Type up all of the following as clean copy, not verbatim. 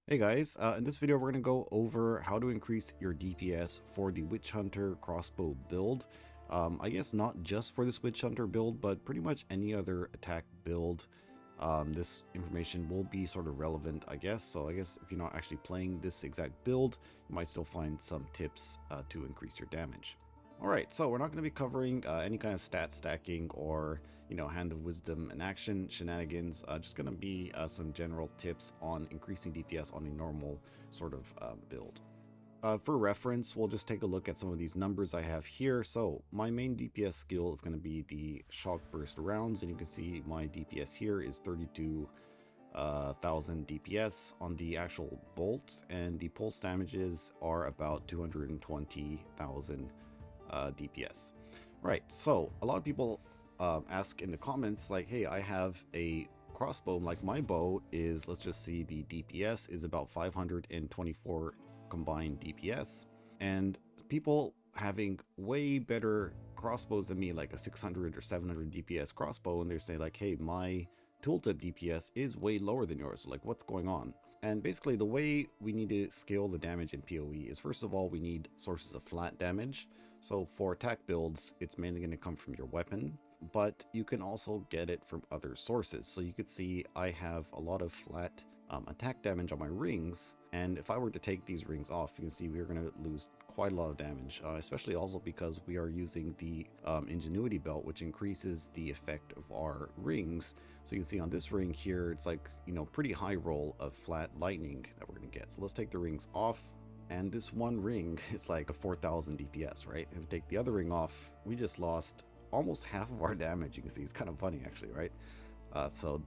Hey guys, in this video we're going to go over how to increase your DPS for the Witchhunter crossbow build. I guess not just for this Witchhunter build, but pretty much any other attack build. This information will be sort of relevant, I guess. So I guess if you're not actually playing this exact build, you might still find some tips to increase your damage. Alright, so we're not going to be covering any kind of stat stacking or, Hand of Wisdom and action shenanigans. Just going to be some general tips on increasing DPS on a normal sort of build. For reference, we'll just take a look at some of these numbers I have here. So my main DPS skill is going to be the Shock Burst rounds, and you can see my DPS here is 32,000 DPS on the actual bolt, and the pulse damages are about 220,000 DPS. Right, so a lot of people ask in the comments like, hey, I have a crossbow, like my bow is, let's just see, the DPS is about 524 combined DPS, and people having way better crossbows than me, like a 600 or 700 DPS crossbow, and they're saying like, hey, my tooltip DPS is way lower than yours, like what's going on? And basically the way we need to scale the damage in PoE is, first of all, we need sources of flat damage. So for attack builds, it's mainly going to come from your weapon, but you can also get it from other sources. So you could see I have a lot of flat attack damage on my rings, and if I were to take these rings off, you can see we're going to lose quite a lot of damage, especially also because we are using the Ingenuity belt, which increases the effect of our rings. So you can see on this ring here, it's like, pretty high roll of flat lightning that we're going to get. So let's take the rings off. And this one ring is like a 4,000 DPS, right? If we take the other ring off, we just lost almost half of our damage. You can see it's kind of funny actually, right? So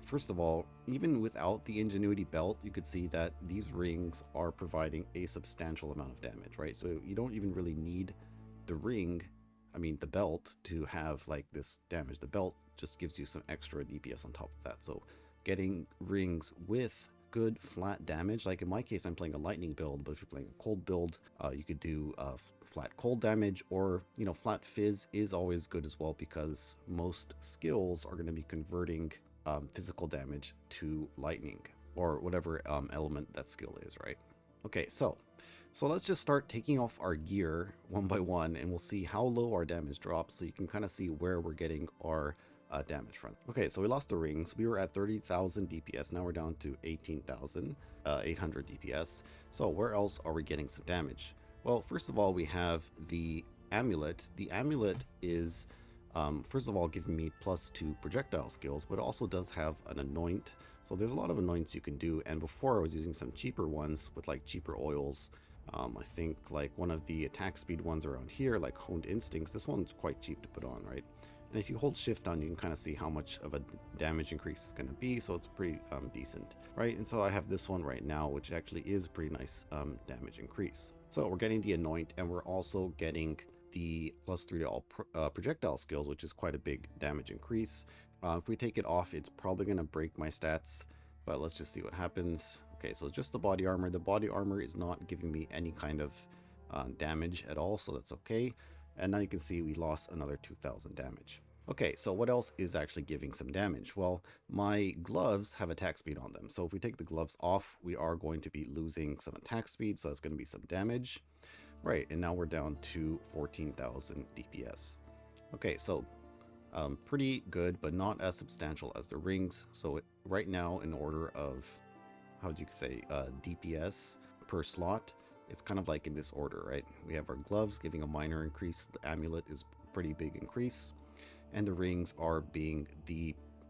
first of all, even without the Ingenuity belt, you could see that these rings are providing a substantial amount of damage, right? So you don't even really need the the belt, to have like this damage. The belt just gives you some extra DPS on top of that. So getting rings with good flat damage, like in my case, I'm playing a lightning build, but if you're playing a cold build, you could do flat cold damage, or flat fizz is always good as well, because most skills are going to be converting physical damage to lightning, or whatever element that skill is, right? Okay, so let's just start taking off our gear one by one, and we'll see how low our damage drops, so you can kind of see where we're getting our damage from. Okay, so we lost the rings. We were at 30,000 DPS. Now we're down to 18,800 DPS. So where else are we getting some damage? Well, first of all, we have the amulet. The amulet is, first of all, giving me +2 projectile skills, but it also does have an anoint. So there's a lot of anoints you can do. And before, I was using some cheaper ones with like cheaper oils. I think like one of the attack speed ones around here, like Honed Instincts, this one's quite cheap to put on, right? And if you hold shift down, you can kind of see how much of a damage increase is going to be, so it's pretty decent, right? And so I have this one right now, which actually is pretty nice damage increase. So we're getting the anoint, and we're also getting the +3 to all projectile skills, which is quite a big damage increase. If we take it off, it's probably going to break my stats, but let's just see what happens. Okay, so just the body armor. The body armor is not giving me any kind of damage at all, so that's okay. And now you can see we lost another 2,000 damage. Okay, so what else is actually giving some damage? Well, my gloves have attack speed on them. So if we take the gloves off, we are going to be losing some attack speed, so that's going to be some damage. Right, and now we're down to 14,000 DPS. Okay, so pretty good, but not as substantial as the rings. So right now, in order of, how would you say, DPS per slot, it's kind of like in this order, right? We have our gloves giving a minor increase, the amulet is pretty big increase, and the rings are being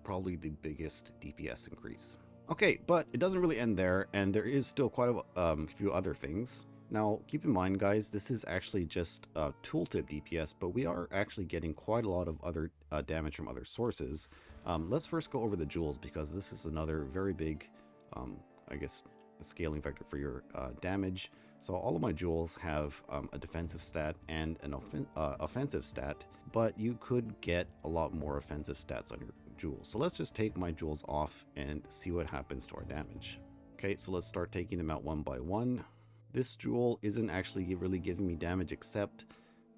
probably the biggest DPS increase. Okay, but it doesn't really end there, and there is still quite a few other things. Now, keep in mind, guys, this is actually just tooltip DPS, but we are actually getting quite a lot of other damage from other sources. Let's first go over the jewels, because this is another very big, I guess, a scaling vector for your damage. So all of my jewels have a defensive stat and an offensive stat, but you could get a lot more offensive stats on your jewels. So let's just take my jewels off and see what happens to our damage. Okay, so let's start taking them out one by one. This jewel isn't actually really giving me damage, except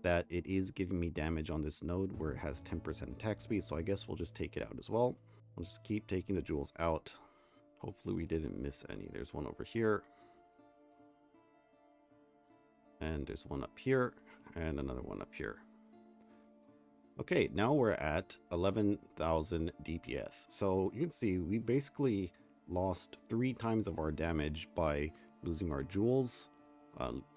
that it is giving me damage on this node where it has 10% attack speed, so I guess we'll just take it out as well. We'll just keep taking the jewels out. Hopefully we didn't miss any. There's one over here. And there's one up here. And another one up here. Okay, now we're at 11,000 DPS. So you can see we basically lost 3 times of our damage by losing our jewels,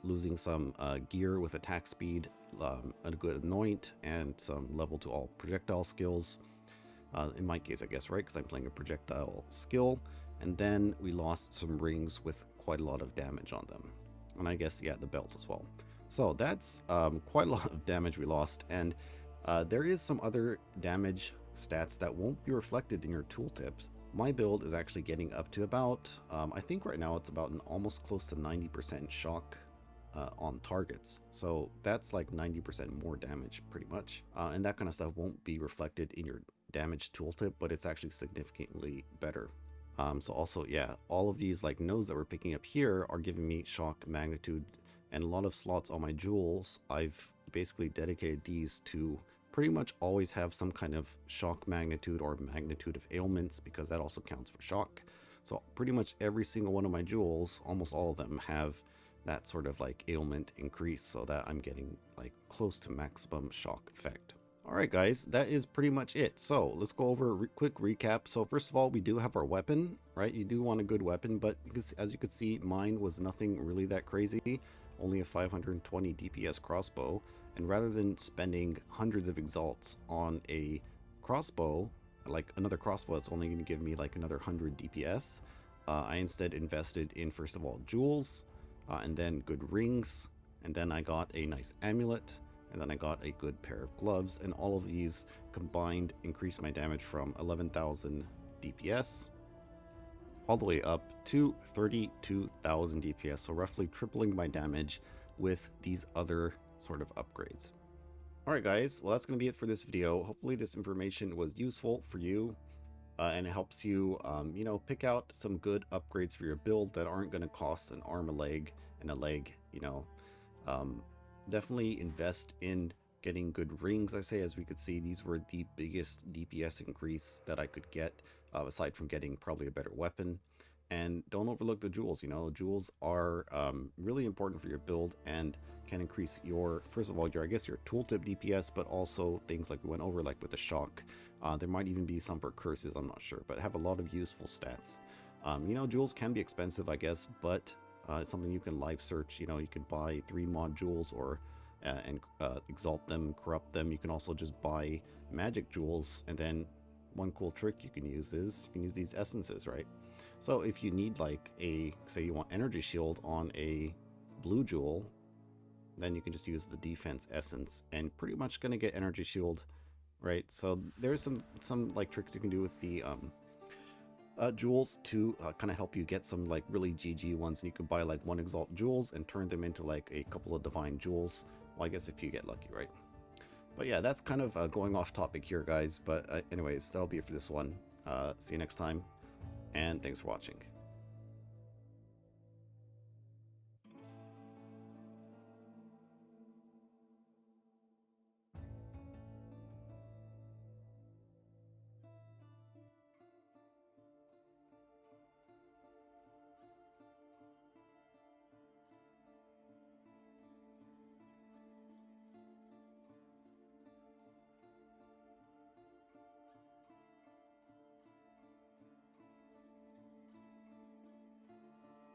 losing some gear with attack speed, a good anoint, and some level to all projectile skills. In my case, I guess, right? Because I'm playing a projectile skill. And then we lost some rings with quite a lot of damage on them. And I guess, yeah, the belt as well. So that's quite a lot of damage we lost. And there is some other damage stats that won't be reflected in your tooltips. My build is actually getting up to about, I think right now it's about almost close to 90% shock on targets. So that's like 90% more damage pretty much. And that kind of stuff won't be reflected in your damage tooltip, but it's actually significantly better. So also, yeah, all of these like nodes that we're picking up here are giving me shock magnitude, and a lot of slots on my jewels, I've basically dedicated these to pretty much always have some kind of shock magnitude or magnitude of ailments, because that also counts for shock. So pretty much every single one of my jewels, almost all of them, have that sort of like ailment increase, so that I'm getting like close to maximum shock effect. Alright guys, that is pretty much it. So let's go over a quick recap. So first of all, we do have our weapon, right? You do want a good weapon, but as you could see, mine was nothing really that crazy. Only a 520 DPS crossbow. And rather than spending hundreds of exalts on a crossbow, like another crossbow that's only going to give me like another 100 DPS, I instead invested in, first of all, jewels, and then good rings, and then I got a nice amulet, and then I got a good pair of gloves, and all of these combined increased my damage from 11,000 DPS all the way up to 32,000 DPS, so roughly tripling my damage with these other sort of upgrades. Alright guys, well that's going to be it for this video. Hopefully this information was useful for you, and it helps you, you know, pick out some good upgrades for your build that aren't going to cost an arm, a leg, and a leg, you know. Definitely invest in getting good rings. I say, as we could see, these were the biggest DPS increase that I could get, aside from getting probably a better weapon. And don't overlook the jewels. You know, jewels are really important for your build and can increase your, first of all, your, I guess, your tooltip DPS, but also things like we went over, like with the shock. There might even be some for curses, I'm not sure, but have a lot of useful stats. You know, jewels can be expensive, I guess, but it's something you can live search. You know, you can buy 3 mod jewels or and exalt them, corrupt them. You can also just buy magic jewels, and then one cool trick you can use is you can use these essences, right? So if you need like a, say you want energy shield on a blue jewel, then you can just use the defense essence and pretty much gonna get energy shield, right? So there's some like tricks you can do with the jewels to kind of help you get some like really GG ones, and you can buy like 1 exalt jewels and turn them into like a couple of divine jewels. Well, I guess if you get lucky, right? But yeah, that's kind of going off topic here, guys. But anyways, that'll be it for this one. See you next time, and thanks for watching.